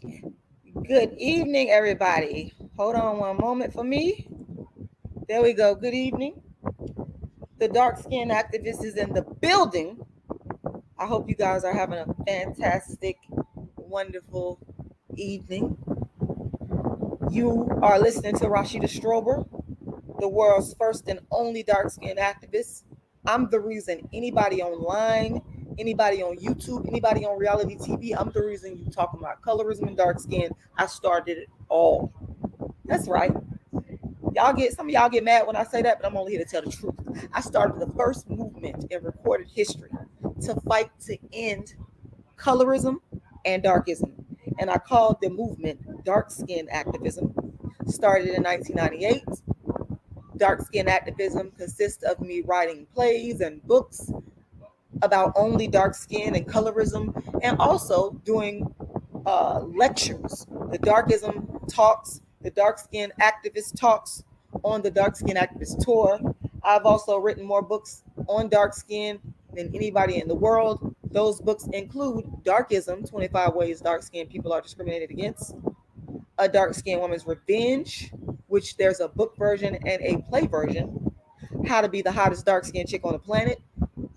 Good evening, everybody. Hold on one moment for me. There we go. Good evening. The dark skin activist is in the building. I hope you guys are having a fantastic, wonderful evening. You are listening to Rashida Strober, the world's first and only dark skin activist. I'm the reason anybody online, anybody on YouTube, anybody on reality TV, I'm the reason you talking about colorism and dark skin. I started it all. That's right. Some of y'all get mad when I say that, but I'm only here to tell the truth. I started the first movement in recorded history to fight to end colorism and darkism. And I called the movement dark skin activism. Started in 1998. Dark skin activism consists of me writing plays and books about only dark skin and colorism, and also doing lectures, the darkism talks, the dark skin activist talks on the dark skin activist tour. I've also written more books on dark skin than anybody in the world. Those books include Darkism, 25 Ways Dark Skinned People Are Discriminated Against, A Dark Skinned Woman's Revenge, which there's a book version and a play version, How to Be the Hottest Dark Skinned Chick on the Planet,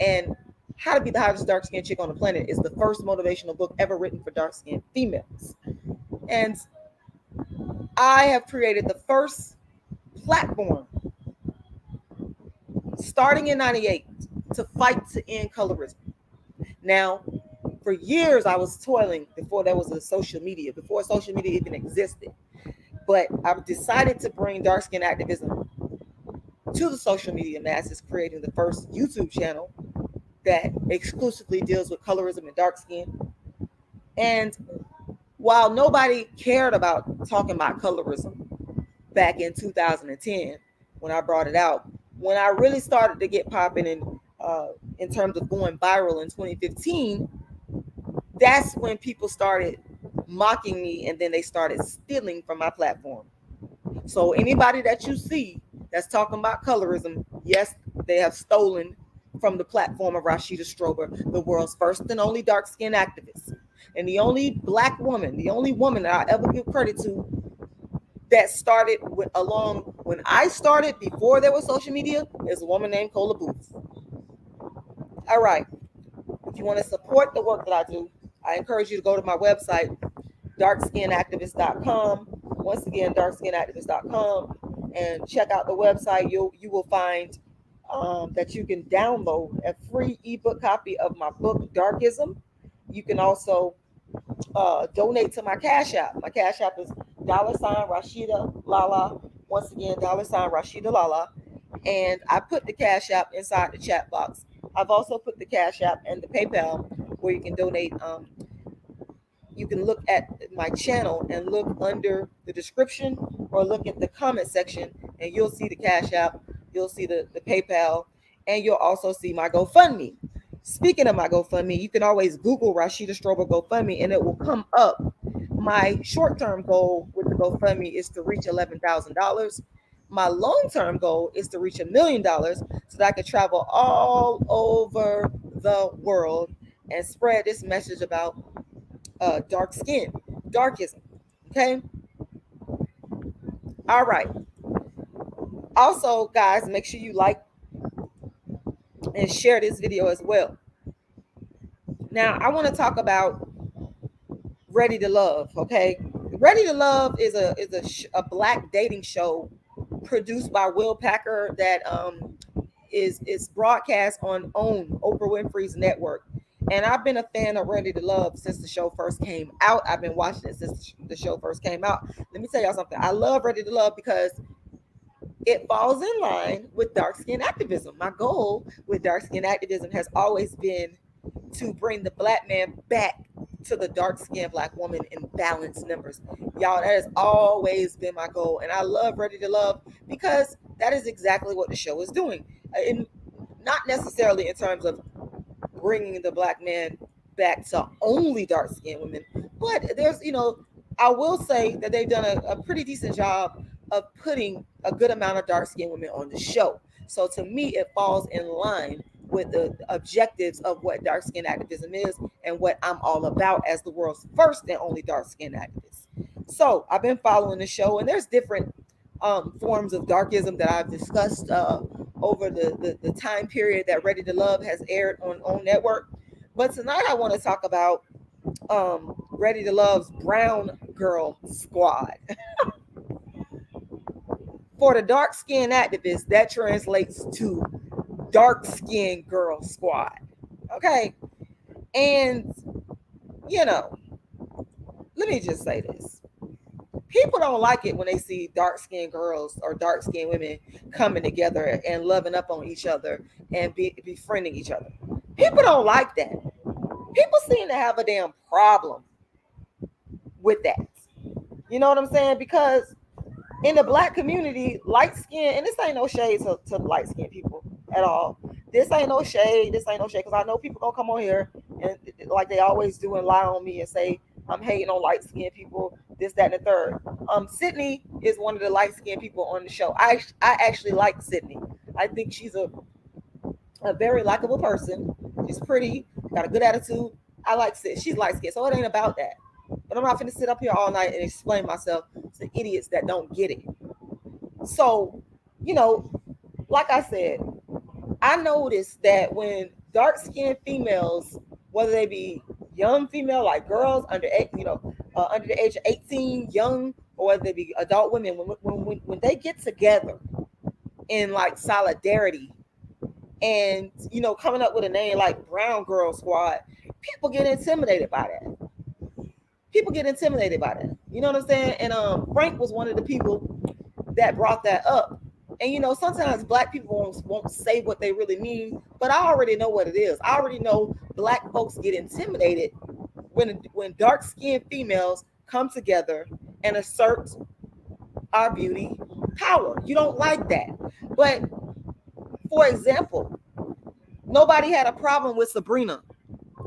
and How to Be the Hottest Dark Skinned Chick on the Planet is the first motivational book ever written for dark skinned females. And I have created the first platform starting in 98 to fight to end colorism. Now, for years I was toiling before there was a social media, before social media even existed. But I've decided to bring dark skin activism to the social media masses, creating the first YouTube channel that exclusively deals with colorism and dark skin. And while nobody cared about talking about colorism back in 2010 when I brought it out, when I really started to get popping in terms of going viral in 2015, that's when people started mocking me and then they started stealing from my platform. So anybody that you see that's talking about colorism, yes, they have stolen from the platform of Rashida Strober, the world's first and only dark skinned activist. And the only black woman, the only woman that I ever give credit to that started along when I started before there was social media is a woman named Cola Booth. All right. If you want to support the work that I do, I encourage you to go to my website, darkskinactivist.com. Once again, darkskinactivist.com, and check out the website. You will find that you can download a free ebook copy of my book, Darkism. You can also donate to my Cash App. My Cash App is $Rashida Lala. Once again, $Rashida Lala. And I put the Cash App inside the chat box. I've also put the Cash App and the PayPal where you can donate. You can look at my channel and look under the description or look at the comment section, and you'll see the Cash App, you'll see the PayPal, and you'll also see my GoFundMe. Speaking of my GoFundMe, you can always Google Rashida Strober GoFundMe and it will come up. My short-term goal with the GoFundMe is to reach $11,000. My long-term goal is to reach $1 million so that I can travel all over the world and spread this message about dark skin, darkism. Okay. All right. Also, guys, make sure you like and share this video as well. Now, I want to talk about Ready to Love. Okay. Ready to Love is a black dating show produced by Will Packer that is broadcast on OWN, Oprah Winfrey's network. And I've been a fan of Ready to Love since the show first came out. I've been watching it since the show first came out. Let me tell y'all something. I love Ready to Love because it falls in line with dark skin activism. My goal with dark skin activism has always been to bring the black man back to the dark skinned black woman in balanced numbers. Y'all, that has always been my goal. And I love Ready to Love because that is exactly what the show is doing. Not necessarily in terms of bringing the black man back to only dark skinned women, but I will say that they've done a pretty decent job of putting a good amount of dark skinned women on the show. So to me, it falls in line with the objectives of what dark skin activism is and what I'm all about as the world's first and only dark skin activist. So I've been following the show, and there's different forms of darkism that I've discussed over the time period that Ready to Love has aired on network. But tonight I want to talk about Ready to Love's Brown Girl Squad. For the dark skin activists, that translates to dark skin girl squad. Okay. And, you know, let me just say this. People don't like it when they see dark skinned girls or dark skinned women coming together and loving up on each other and befriending each other. People don't like that. People seem to have a damn problem with that. You know what I'm saying? Because in the black community, light skin, and this ain't no shade to light skinned people at all. This ain't no shade. Because I know people gonna come on here and like they always do and lie on me and say I'm hating on light skinned people, this, that, and the third. Sydney is one of the light skinned people on the show. I actually like Sydney. I think she's a very likable person. She's pretty, got a good attitude. I like Sydney. She's light skinned, so it ain't about that. But I'm not going to sit up here all night and explain myself to idiots that don't get it. So, like I said, I noticed that when dark-skinned females, whether they be young female like girls under the age of 18, young, or whether they be adult women, when they get together in like solidarity and coming up with a name like Brown Girl Squad, people get intimidated by that. You know what I'm saying? And Frank was one of the people that brought that up. And sometimes black people won't say what they really mean, but I already know what it is. I already know black folks get intimidated when dark-skinned females come together and assert our beauty power. You don't like that. But for example, nobody had a problem with Sabrina.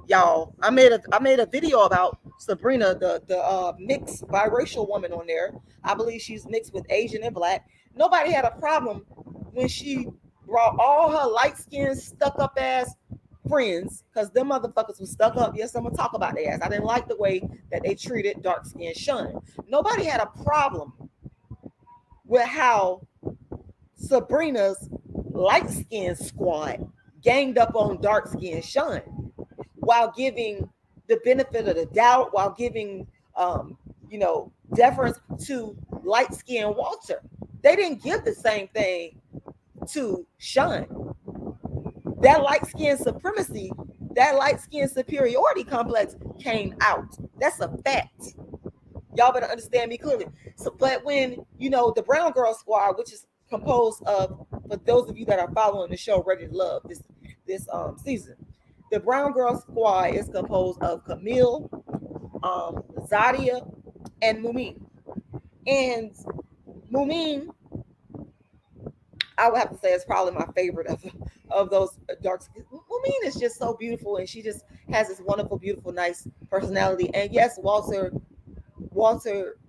Y'all, I made a video about Sabrina, the mixed biracial woman on there. I believe she's mixed with Asian and black. Nobody had a problem when she brought all her light-skinned, stuck-up ass friends, because them motherfuckers was stuck up. Yes, I'm gonna talk about their ass. I didn't like the way that they treated dark-skinned Shun. Nobody had a problem with how Sabrina's light-skinned squad ganged up on dark-skinned Shun, while giving the benefit of the doubt, while giving deference to light-skinned Walter. They didn't give the same thing to Shun. That light-skinned supremacy, that light-skinned superiority complex came out. That's a fact. Y'all better understand me clearly. So, but when the Brown Girl Squad, which is composed of, for those of you that are following the show Ready to Love this season, the Brown Girl Squad is composed of Camille, Zadia, and Mumin. And Mumin, I would have to say, is probably my favorite of those dark skin. Mumin is just so beautiful, and she just has this wonderful, beautiful, nice personality. And yes, Walter,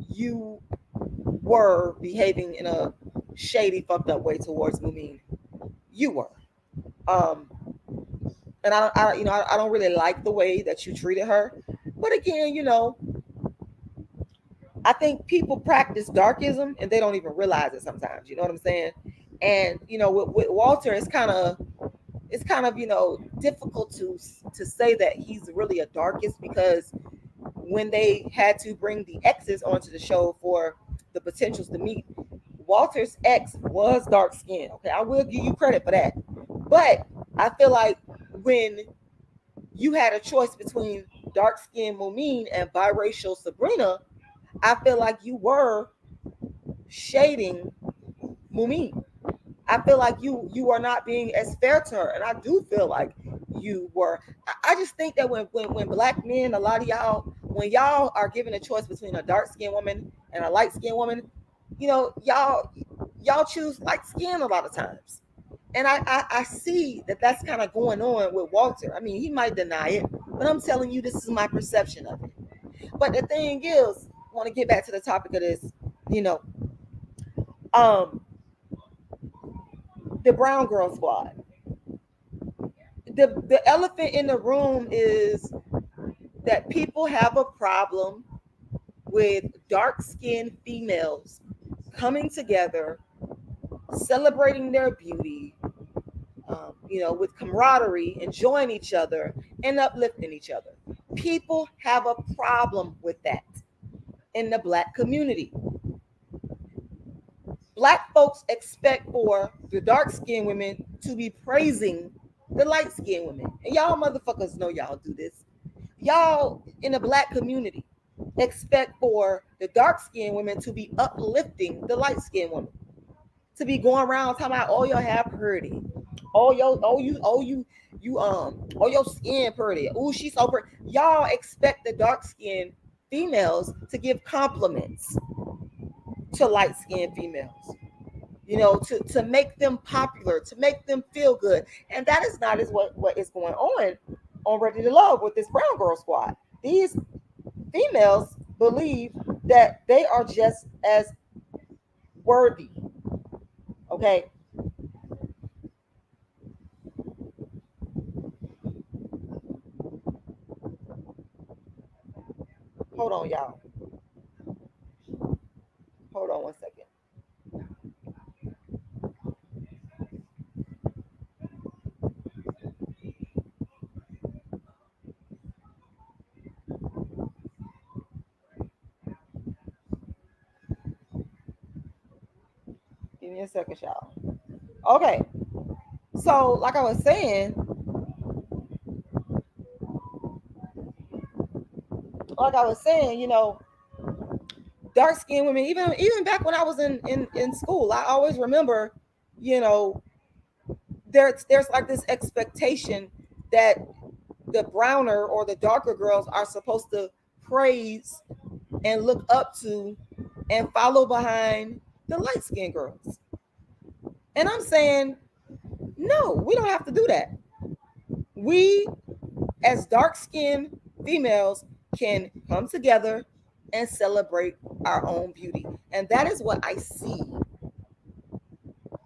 you were behaving in a shady, fucked up way towards Mumin. You were. And I don't really like the way that you treated her. But again, I think people practice darkism and they don't even realize it sometimes. You know what I'm saying? And with Walter, it's kind of difficult to say that he's really a darkist, because when they had to bring the exes onto the show for the potentials to meet, Walter's ex was dark skinned. Okay, I will give you credit for that. But I feel like when you had a choice between dark skinned Mumin and biracial Sabrina, I feel like you were shading Mumin. I feel like you are not being as fair to her, and I do feel like you were. I just think that when black men, a lot of y'all, when y'all are given a choice between a dark skinned woman and a light skinned woman, y'all choose light skin a lot of times. And I see that that's kind of going on with Walter. I mean, he might deny it, but I'm telling you, this is my perception of it. But the thing is, I want to get back to the topic of this, the Brown Girl Squad. the elephant in the room is that people have a problem with dark-skinned females coming together, celebrating their beauty, with camaraderie, enjoying each other, and uplifting each other. People have a problem with that in the Black community. Black folks expect for the dark-skinned women to be praising the light-skinned women. And y'all motherfuckers know y'all do this. Y'all in the Black community expect for the dark-skinned women to be uplifting the light-skinned women. To be going around talking about, oh, your hair pretty. Oh, your skin pretty. Oh, she's so pretty. Y'all expect the dark-skinned females to give compliments to light-skinned females, to make them popular, to make them feel good. And that is not what is going on Ready to Love with this Brown Girl Squad. These females believe that they are just as worthy. Okay. Hold on, y'all. Hold on one second. Give me a second, y'all. Okay. So, like I was saying, dark skinned women, even back when I was in school, I always remember, there's like this expectation that the browner or the darker girls are supposed to praise and look up to and follow behind the light skinned girls. And I'm saying, no, we don't have to do that. We, as dark skinned females, can come together and celebrate our own beauty. And that is what I see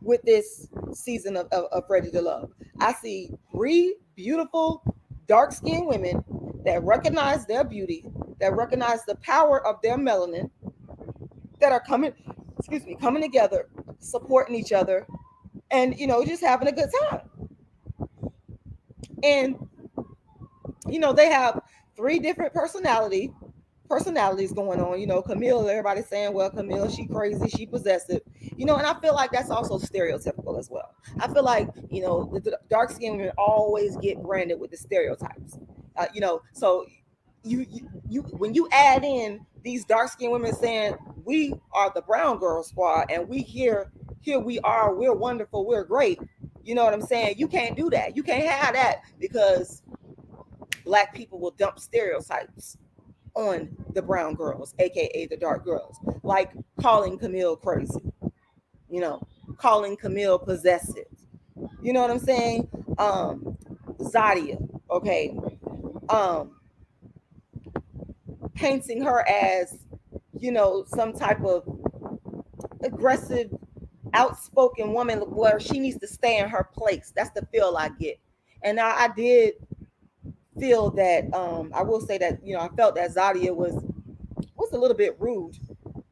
with this season of Ready to Love. I see 3 beautiful dark skinned women that recognize their beauty, that recognize the power of their melanin, that are coming together, supporting each other, and just having a good time. And they have 3 different personalities going on. Camille, everybody's saying, well, Camille, she crazy, she possessive, and I feel like that's also stereotypical as well. I feel like the dark skinned women always get branded with the stereotypes. So you when you add in these dark skinned women saying we are the brown girl squad and we here we are, we're wonderful, we're great, you know what I'm saying? You can't do that. You can't have that, because Black people will dump stereotypes on the brown girls, aka the dark girls, like calling Camille crazy, calling Camille possessive, you know what I'm saying? Zadia, okay, painting her as some type of aggressive, outspoken woman where she needs to stay in her place. That's the feel I get. And I did feel that I will say that I felt that Zadia was a little bit rude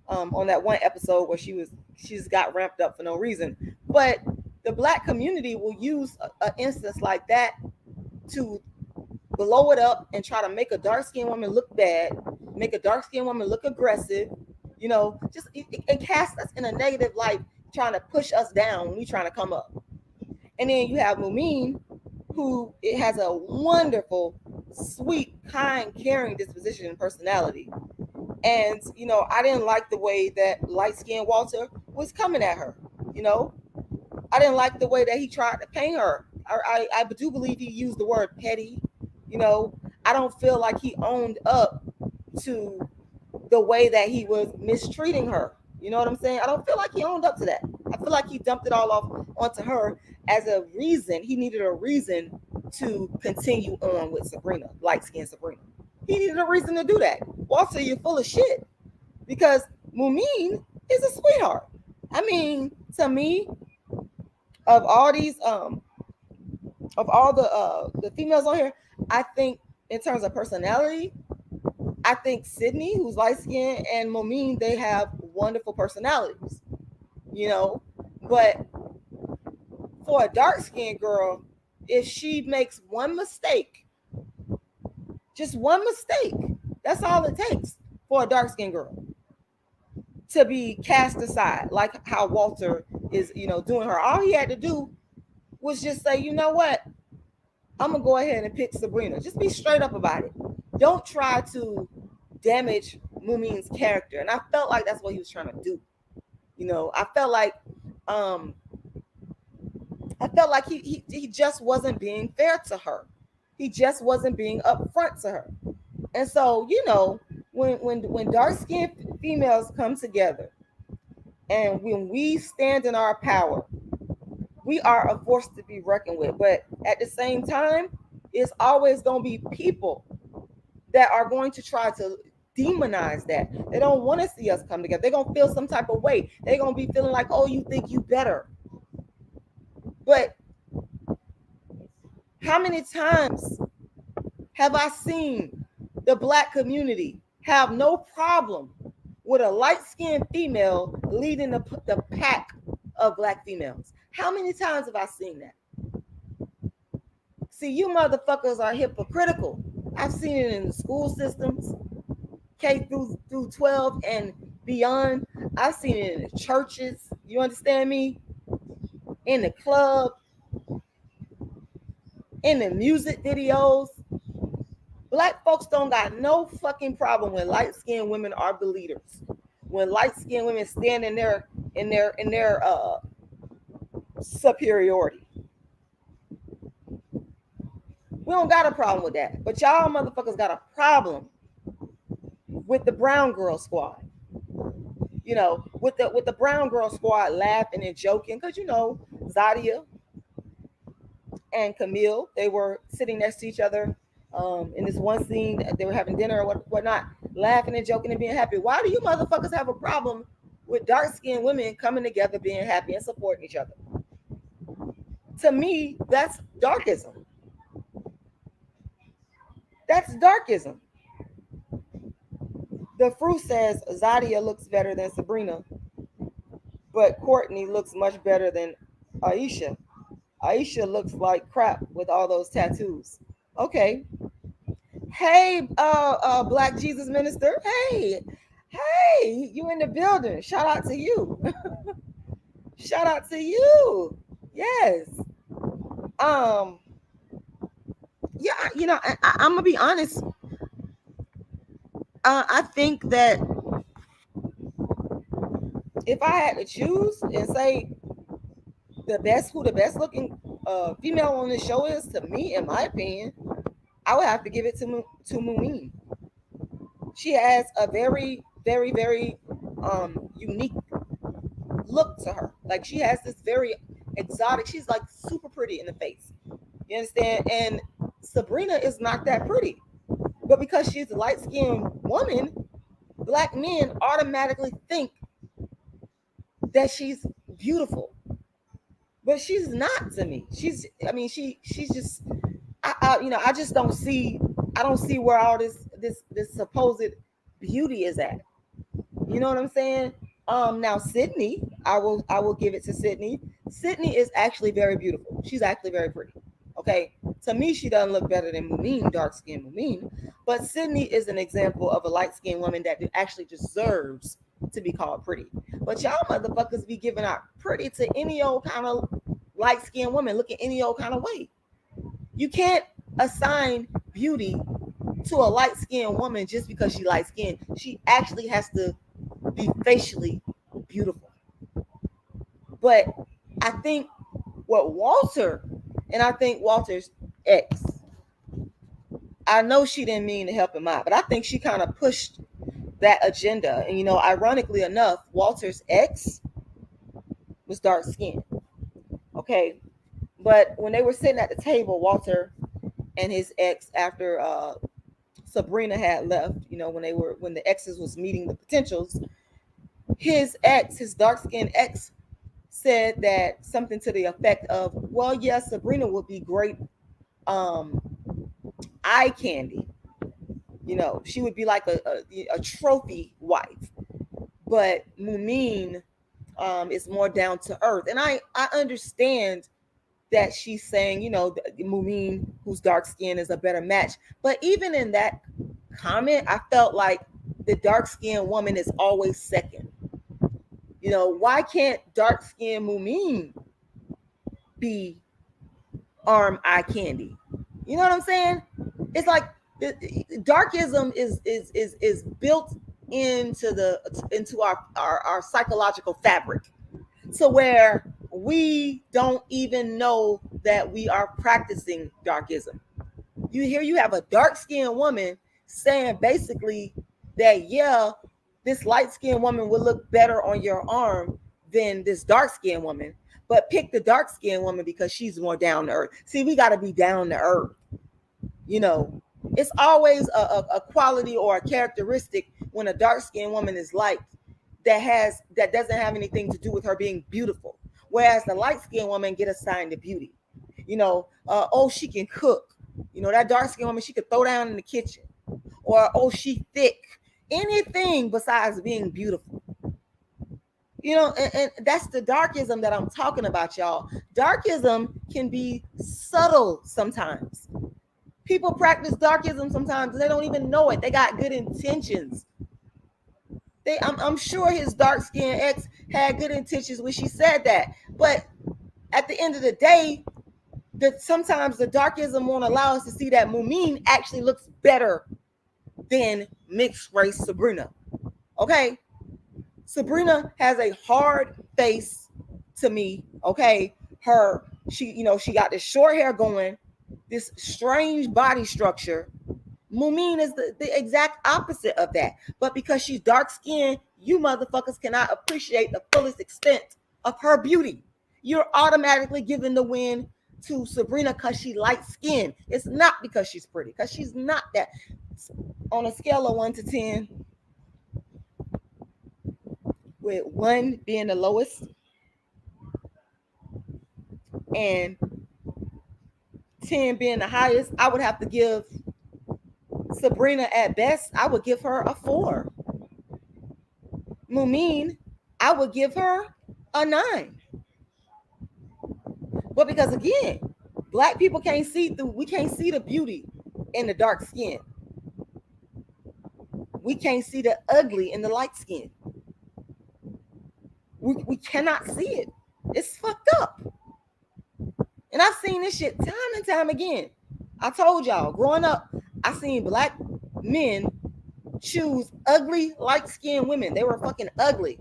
on that one episode where she just got ramped up for no reason. But the Black community will use an instance like that to blow it up and try to make a dark-skinned woman look bad, make a dark-skinned woman look aggressive, just it casts us in a negative light, trying to push us down when we're trying to come up. And then you have Mumin, who it has a wonderful, sweet, kind, caring disposition and personality. And I didn't like the way that light-skinned Walter was coming at her. I didn't like the way that he tried to paint her. I do believe he used the word petty. I don't feel like he owned up to the way that he was mistreating her. You know what I'm saying? I don't feel like he owned up to that. I feel like he dumped it all off onto her as a reason. He needed a reason to continue on with Sabrina, light-skinned Sabrina. He needed a reason to do that. Walter, you're full of shit. Because Mumin is a sweetheart. I mean, to me, of all these of all the females on here, I think in terms of personality, I think Sydney, who's light skinned, and Momine, they have wonderful personalities, you know. But for a dark skinned girl, if she makes one mistake, just one mistake, that's all it takes for a dark skinned girl to be cast aside, like how Walter is, doing her. All he had to do was just say, you know what, I'm gonna go ahead and pick Sabrina. Just be straight up about it. Don't try to damage Mumin's character. And I felt like that's what he was trying to do. I felt like he just wasn't being fair to her. He just wasn't being upfront to her. And so, when dark skinned females come together and when we stand in our power, we are a force to be reckoned with. But at the same time, it's always going to be people that are going to try to demonize that. They don't want to see us come together. They're going to feel some type of way. They're going to be feeling like, oh, you think you better. But how many times have I seen the Black community have no problem with a light-skinned female leading the pack of Black females? How many times have I seen that? See, you motherfuckers are hypocritical. I've seen it in the school systems, K through 12 and beyond. I've seen it in the churches. You understand me? In the club, in the music videos. Black folks don't got no fucking problem when light-skinned women are the leaders. When light-skinned women stand in their superiority. We don't got a problem with that. But y'all motherfuckers got a problem with the brown girl squad. With the brown girl squad laughing and joking. Because, Zadia and Camille, they were sitting next to each other in this one scene. They were having dinner or whatnot, laughing and joking and being happy. Why do you motherfuckers have a problem with dark-skinned women coming together, being happy and supporting each other? To me, that's darkism. That's darkism. The fruit says Zadia looks better than Sabrina, but Courtney looks much better than Aisha. Aisha looks like crap with all those tattoos. Okay. Hey, Black Jesus Minister. Hey, you in the building. Shout out to you. Shout out to you. Yes. Yeah, I'm gonna be honest. I think that if I had to choose and say who the best looking female on this show is, to me, in my opinion, I would have to give it to Mumin. She has a very, very, very unique look to her. Like, she has this very exotic, she's like super pretty in the face. You understand? And Sabrina is not that pretty. But because she's a light-skinned woman, Black men automatically think that she's beautiful. But she's not to me. She's just, I just don't see, where all this supposed beauty is at. You know what I'm saying? Now Sydney, I will give it to Sydney. Sydney is actually very beautiful. She's actually very pretty. Okay, to me, she doesn't look better than Mumin, dark-skinned Mumin, but Sydney is an example of a light-skinned woman that actually deserves to be called pretty. But y'all motherfuckers be giving out pretty to any old kind of light-skinned woman looking any old kind of way. You can't assign beauty to a light-skinned woman just because she light-skinned. She actually has to be facially beautiful. But I think what Walter, and I think Walter's ex, I know she didn't mean to help him out, but I think she kind of pushed that agenda. And, ironically enough, Walter's ex was dark skinned. Okay. But when they were sitting at the table, Walter and his ex, after Sabrina had left, when the exes was meeting the potentials, his dark skinned ex said that something to the effect of, well, yes, Sabrina would be great eye candy. You know, she would be like a trophy wife. But Mumin is more down to earth. And I understand that she's saying, you know, Mumin, who's dark skin, is a better match. But even in that comment, I felt like the dark skinned woman is always second. You know, why can't dark skinned Mumin be eye candy? You know what I'm saying? It's like darkism is built into our psychological fabric, to where we don't even know that we are practicing darkism. You have a dark-skinned woman saying basically that, yeah, this light-skinned woman would look better on your arm than this dark-skinned woman, but pick the dark-skinned woman because she's more down to earth. See, we got to be down to earth. You know, it's always a quality or a characteristic when a dark-skinned woman is liked that doesn't have anything to do with her being beautiful, whereas the light-skinned woman get assigned to beauty. You know, oh, she can cook. You know, that dark-skinned woman, she could throw down in the kitchen. Or, oh, she thick. Anything besides being beautiful. You know, and that's the darkism that I'm talking about, y'all. Darkism can be subtle sometimes. People practice darkism sometimes and they don't even know it. They got good intentions. I'm sure his dark-skinned ex had good intentions when she said that. But at the end of the day, sometimes the darkism won't allow us to see that Mumin actually looks better than mixed race Sabrina. Okay? Sabrina has a hard face to me. Okay? She got this short hair going, this strange body structure. Mumin is the exact opposite of that. But because she's dark-skinned, you motherfuckers cannot appreciate the fullest extent of her beauty. You're automatically giving the win to Sabrina because she light-skinned. It's not because she's pretty, because she's not that. On a scale of 1 to 10, with 1 being the lowest and 10 being the highest, I would have to give Sabrina, at best, I would give her a 4. Mumin, I would give her a 9. But because, again, black people can't see we can't see the beauty in the dark skin. We can't see the ugly in the light skin. We cannot see it. It's fucked up. And I've seen this shit time and time again. I told y'all, growing up, I seen black men choose ugly light-skinned women. They were fucking ugly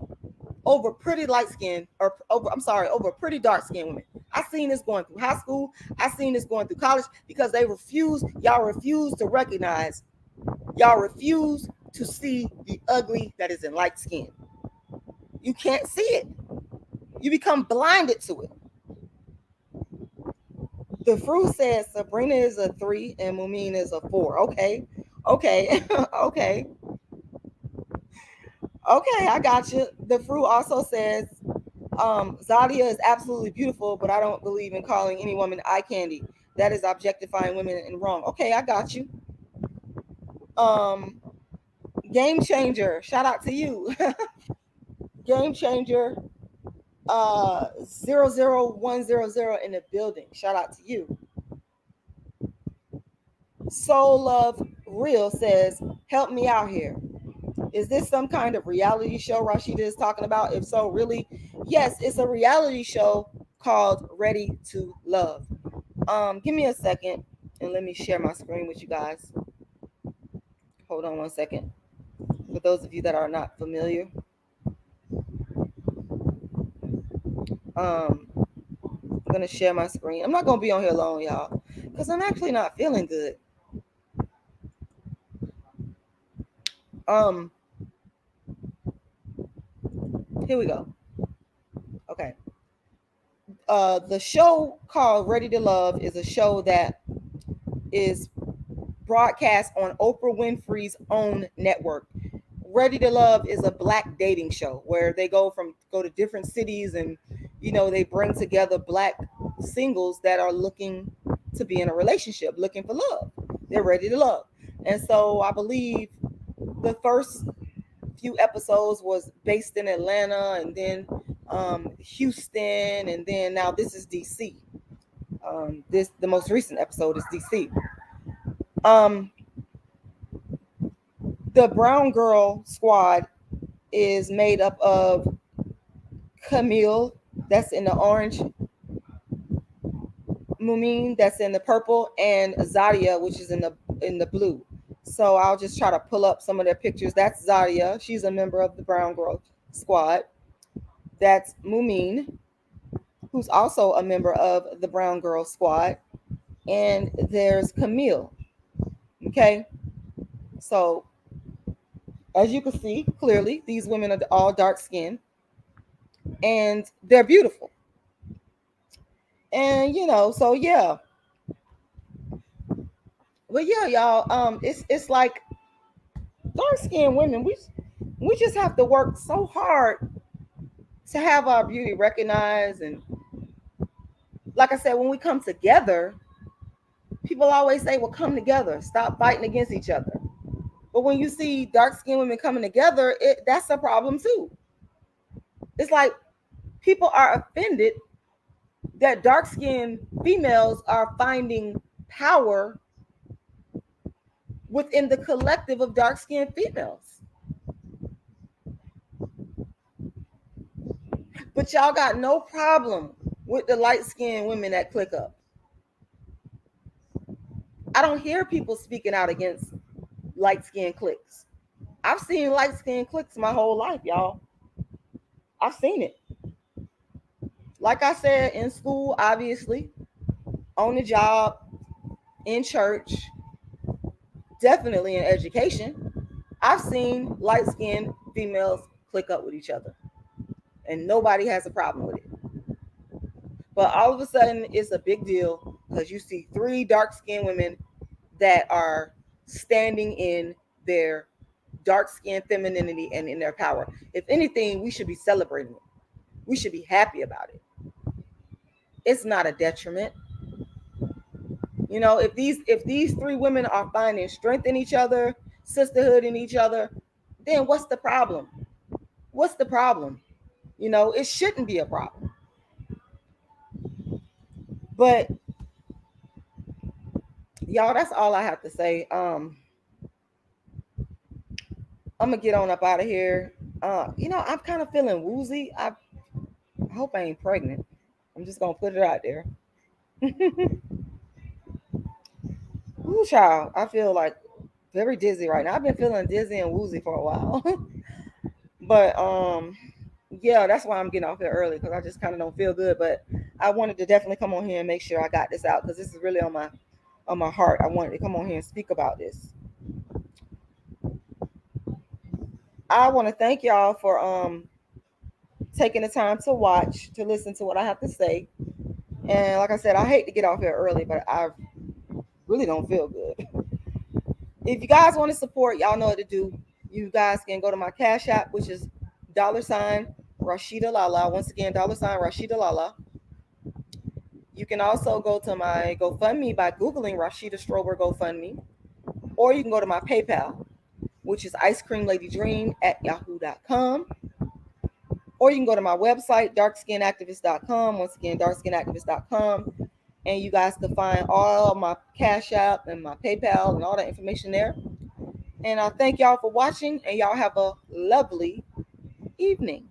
over pretty light-skinned, over pretty dark-skinned women. I seen this going through high school. I seen this going through college because y'all refuse to recognize, y'all refuse to see the ugly that is in light skin. You can't see it. You become blinded to it. The fruit says Sabrina is a 3 and Mumin is a 4. Okay. Okay, I got you. The fruit also says Zadia is absolutely beautiful, but I don't believe in calling any woman eye candy. That is objectifying women and wrong. Okay, I got you. Game Changer, shout out to you. Game Changer 00100 in the building. Shout out to you. Soul Love Real says, help me out here. Is this some kind of reality show Rashida is talking about? If so, really? Yes, it's a reality show called Ready to Love. Give me a second and let me share my screen with you guys. Hold on one second. For those of you that are not familiar. I'm going to share my screen. I'm not going to be on here long, y'all, because I'm actually not feeling good. Here we go. Okay. The show called Ready to Love is a show that is broadcast on Oprah Winfrey's own network. Ready to Love is a black dating show where they go to different cities and They bring together Black singles that are looking to be in a relationship, looking for love. They're ready to love. And so I believe the first few episodes was based in Atlanta, and then Houston, and then now this is DC. The most recent episode is DC. Um, the Brown Girl Squad is made up of Camille, that's in the orange, Mumin, that's in the purple, and Zadia, which is in the blue. So I'll just try to pull up some of their pictures. That's Zadia. She's a member of the Brown Girl Squad. That's Mumin, who's also a member of the Brown Girl Squad. And there's Camille. Okay. So as you can see clearly, these women are all dark skinned and they're beautiful. And so yeah. But yeah, y'all, it's like dark skinned women, we just have to work so hard to have our beauty recognized. And like I said, when we come together, people always say, well, come together, stop fighting against each other. But when you see dark skinned women coming together, that's a problem too. It's like people are offended that dark skinned females are finding power within the collective of dark skinned females. But y'all got no problem with the light skinned women that click up. I don't hear people speaking out against light skinned clicks. I've seen light skinned clicks my whole life, y'all. I've seen it. Like I said, in school, obviously, on the job, in church, definitely in education, I've seen light skinned females click up with each other. And nobody has a problem with it. But all of a sudden, it's a big deal because you see 3 dark skinned women that are standing in their dark skinned femininity and in their power. If anything, we should be celebrating it. We should be happy about it. It's not a detriment. If these 3 women are finding strength in each other, sisterhood in each other, then what's the problem? What's the problem? It shouldn't be a problem. But y'all, that's all I have to say. I'm gonna get on up out of here. I'm kind of feeling woozy. I hope I ain't pregnant. I'm just gonna put it out there. Ooh, child, I feel like very dizzy right now. I've been feeling dizzy and woozy for a while. But yeah, that's why I'm getting off here early, because I just kind of don't feel good. But I wanted to definitely come on here and make sure I got this out, because this is really on my heart. I wanted to come on here and speak about this. I want to thank y'all for taking the time to watch, to listen to what I have to say. And like I said, I hate to get off here early, but I really don't feel good. If you guys want to support, y'all know what to do. You guys can go to my Cash App, which is $rashidalala. Once again, $rashidalala. You can also go to my GoFundMe by Googling Rashida Strober GoFundMe. Or you can go to my PayPal, which is icecreamladydream@yahoo.com. Or you can go to my website, darkskinactivist.com. Once again, darkskinactivist.com. And you guys can find all my Cash App and my PayPal and all that information there. And I thank y'all for watching, and y'all have a lovely evening.